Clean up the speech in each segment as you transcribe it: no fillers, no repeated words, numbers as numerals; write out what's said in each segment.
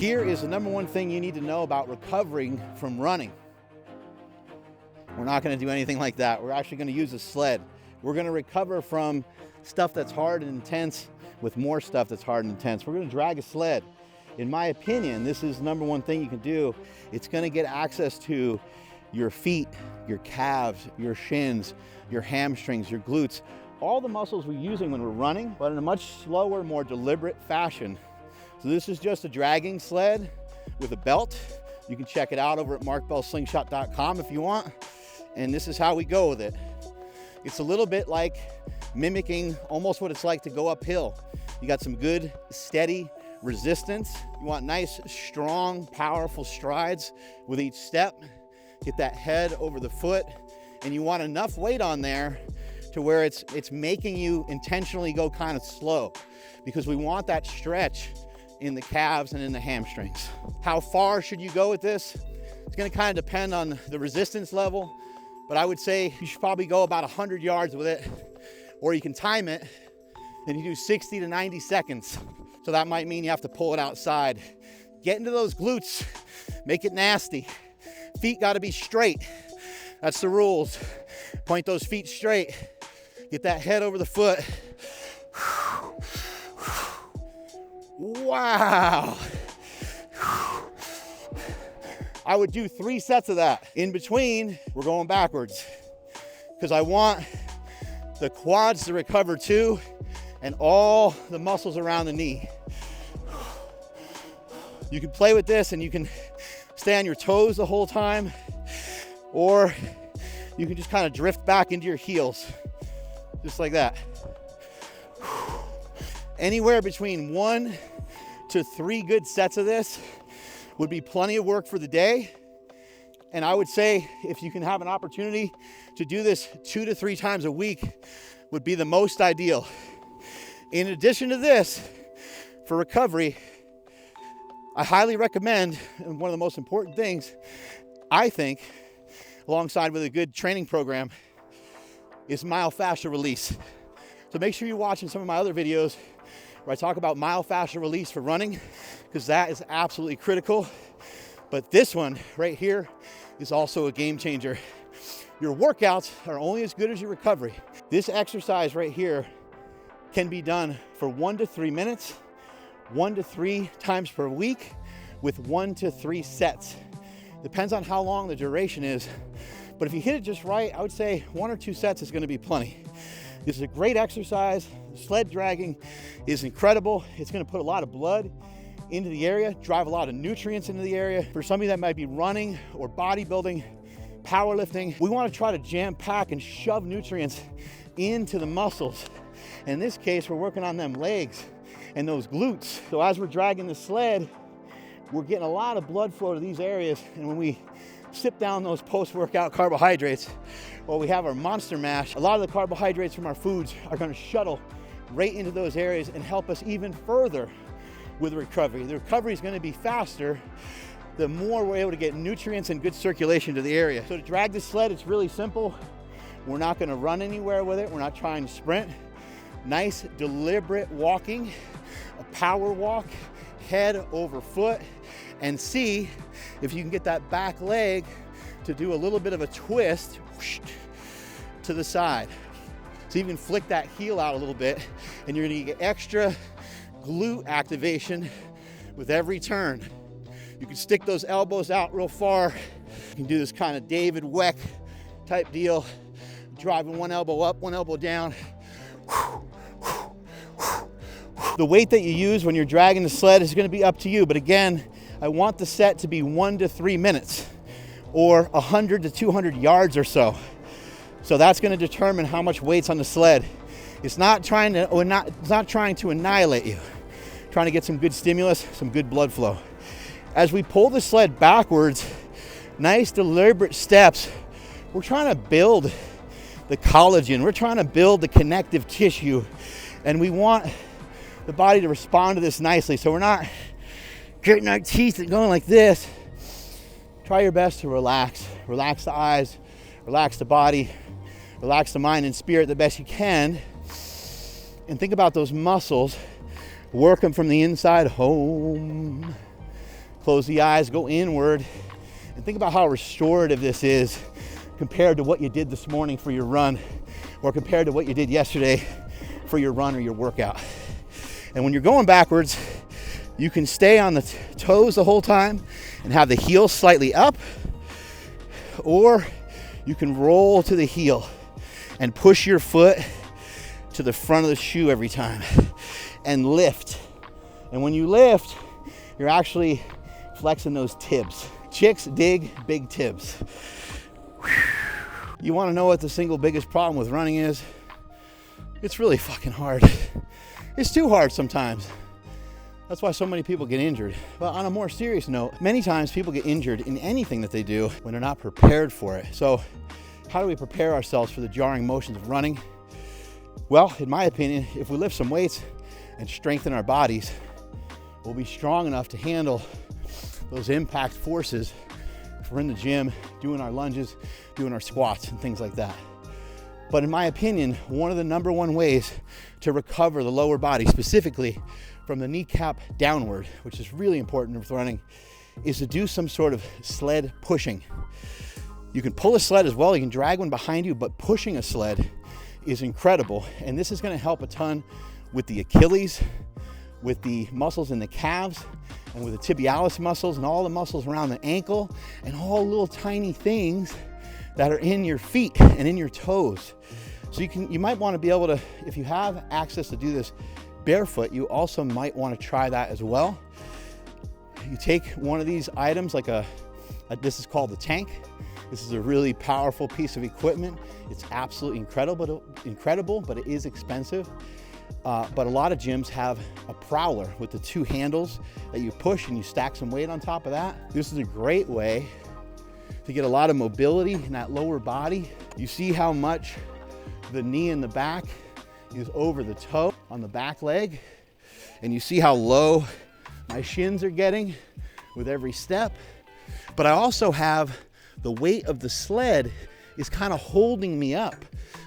Here is the number one thing you need to know about recovering from running. We're not going to do anything like that. We're actually going to use a sled. We're going to recover from stuff that's hard and intense with more stuff that's hard and intense. We're going to drag a sled. In my opinion, this is the number one thing you can do. It's going to get access to your feet, your calves, your shins, your hamstrings, your glutes, all the muscles we're using when we're running, but in a much slower, more deliberate fashion. So this is just a dragging sled with a belt. You can check it out over at marksmellybell if you want. And this is how we go with it. It's a little bit like mimicking almost what it's like to go uphill. You got some good, steady resistance. You want nice, strong, powerful strides with each step. Get that head over the foot. And you want enough weight on there to where it's making you intentionally go kind of slow, because we want that stretch in the calves and in the hamstrings. How far should you go with this? It's gonna kind of depend on the resistance level, but I would say you should probably go about 100 yards with it, or you can time it and you do 60 to 90 seconds. So that might mean you have to pull it outside. Get into those glutes, make it nasty. Feet gotta be straight. That's the rules. Point those feet straight. Get that head over the foot. Wow. I would do 3 sets of that. In between, we're going backwards, because I want the quads to recover too, and all the muscles around the knee. You can play with this and you can stay on your toes the whole time, or you can just kind of drift back into your heels, just like that. Anywhere between 1 to 3 good sets of this would be plenty of work for the day. And I would say if you can have an opportunity to do this 2 to 3 times a week would be the most ideal. In addition to this, for recovery, I highly recommend, and one of the most important things, I think, alongside with a good training program, is myofascial release. So make sure you're watching some of my other videos where I talk about myofascial release for running, because that is absolutely critical. But this one right here is also a game changer. Your workouts are only as good as your recovery. This exercise right here can be done for 1 to 3 minutes, 1 to 3 times per week with 1 to 3 sets. Depends on how long the duration is. But if you hit it just right, I would say 1 or 2 sets is going to be plenty. This is a great exercise. Sled dragging is incredible. It's going to put a lot of blood into the area, drive a lot of nutrients into the area. For somebody that might be running or bodybuilding, powerlifting, we want to try to jam pack and shove nutrients into the muscles. In this case, we're working on them legs and those glutes. So as we're dragging the sled, we're getting a lot of blood flow to these areas. And when we sip down those post-workout carbohydrates, or we have our monster mash, a lot of the carbohydrates from our foods are going to shuttle right into those areas and help us even further with recovery. The recovery is going to be faster the more we're able to get nutrients and good circulation to the area. So to drag the sled, it's really simple. We're not going to run anywhere with it. We're not trying to sprint. Nice, deliberate walking, a power walk, head over foot, and see if you can get that back leg to do a little bit of a twist to the side. So you can flick that heel out a little bit, and you're gonna get extra glute activation with every turn. You can stick those elbows out real far. You can do this kind of David Weck type deal, driving one elbow up, one elbow down. The weight that you use when you're dragging the sled is going to be up to you, but again, I want the set to be 1 to 3 minutes or 100 to 200 yards or so. So that's going to determine how much weight's on the sled. It's not trying to annihilate you. Trying to get some good stimulus, some good blood flow. As we pull the sled backwards, nice deliberate steps, we're trying to build the collagen. We're trying to build the connective tissue, and we want the body to respond to this nicely. So we're not getting our teeth and going like this. Try your best to relax. Relax the eyes, relax the body, relax the mind and spirit the best you can. And think about those muscles. Work them from the inside home. Close the eyes, go inward, and think about how restorative this is compared to what you did this morning for your run, or compared to what you did yesterday for your run or your workout. And when you're going backwards, you can stay on the toes the whole time and have the heel slightly up, or you can roll to the heel and push your foot to the front of the shoe every time and lift. And when you lift, you're actually flexing those tibs. Chicks dig big tibs. You want to know what the single biggest problem with running is? It's really fucking hard. It's too hard sometimes. That's why so many people get injured. But on a more serious note, many times people get injured in anything that they do when they're not prepared for it. So how do we prepare ourselves for the jarring motions of running? Well, in my opinion, if we lift some weights and strengthen our bodies, we'll be strong enough to handle those impact forces if we're in the gym, doing our lunges, doing our squats and things like that. But in my opinion, one of the number one ways to recover the lower body, specifically from the kneecap downward, which is really important with running, is to do some sort of sled pushing. You can pull a sled as well, you can drag one behind you, but pushing a sled is incredible. And this is gonna help a ton with the Achilles, with the muscles in the calves, and with the tibialis muscles and all the muscles around the ankle, and all little tiny things that are in your feet and in your toes. So you might want to be able to, if you have access to do this barefoot, you also might want to try that as well. You take one of these items, like this is called the tank. This is a really powerful piece of equipment. It's absolutely incredible, but it is expensive. But a lot of gyms have a prowler with the two handles that you push and you stack some weight on top of that. This is a great way to get a lot of mobility in that lower body. You see how much the knee in the back is over the toe on the back leg, and you see how low my shins are getting with every step. But I also have the weight of the sled is kind of holding me up.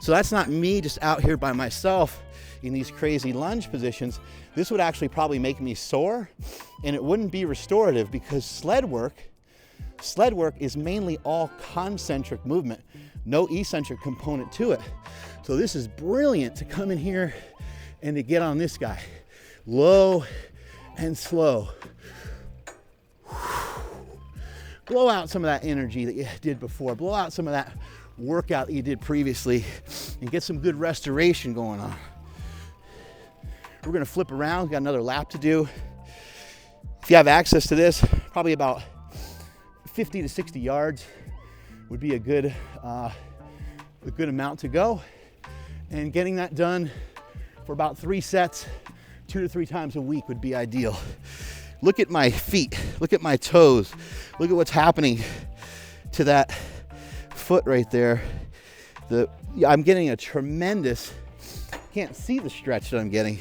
So that's not me just out here by myself in these crazy lunge positions. This would actually probably make me sore, and it wouldn't be restorative, because sled work is mainly all concentric movement, no eccentric component to it. So this is brilliant to come in here and to get on this guy, low and slow. Blow out some of that energy that you did before, blow out some of that workout that you did previously, and get some good restoration going on. We're gonna flip around, got another lap to do. If you have access to this, probably about 50 to 60 yards would be a good amount to go. And getting that done for about 3 sets, 2 to 3 times a week would be ideal. Look at my feet, look at my toes, look at what's happening to that foot right there. I'm getting a tremendous, can't see the stretch that I'm getting,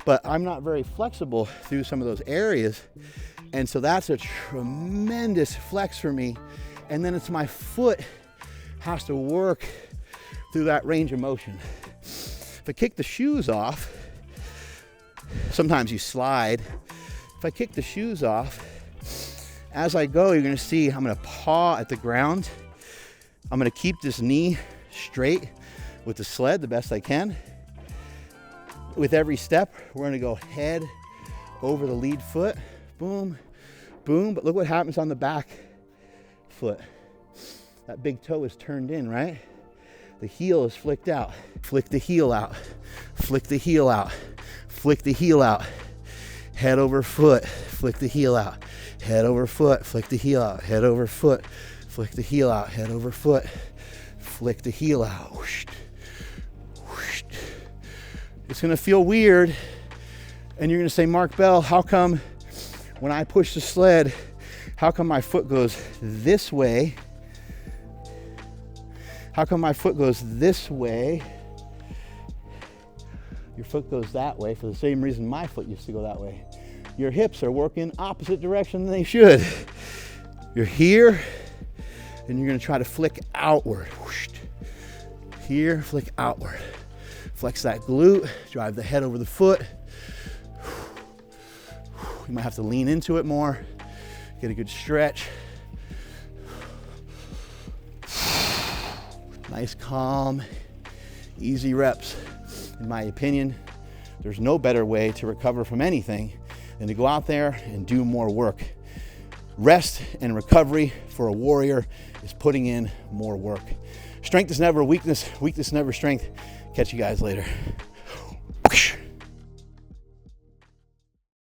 but I'm not very flexible through some of those areas. And so that's a tremendous flex for me. And then it's my foot has to work through that range of motion. If I kick the shoes off, sometimes you slide. If I kick the shoes off, as I go, you're gonna see I'm gonna paw at the ground. I'm gonna keep this knee straight with the sled the best I can. With every step, we're gonna go head over the lead foot. Boom, boom, but look what happens on the back foot. That big toe is turned in, right? The heel is flicked out. Flick the heel out, flick the heel out, flick the heel out. Head over foot, flick the heel out. Head over foot, flick the heel out. Head over foot, flick the heel out. Head over foot, flick the heel out. Whoosh, whoosh. It's gonna feel weird, and you're gonna say, Mark Bell, how come when I push the sled, how come my foot goes this way? How come my foot goes this way? Your foot goes that way for the same reason my foot used to go that way. Your hips are working opposite direction than they should. You're here, and you're gonna try to flick outward. Whoosh. Here, flick outward. Flex that glute, drive the head over the foot. You might have to lean into it more. Get a good stretch. Nice, calm, easy reps. In my opinion, there's no better way to recover from anything than to go out there and do more work. Rest and recovery for a warrior is putting in more work. Strength is never weakness, weakness is never strength. Catch you guys later.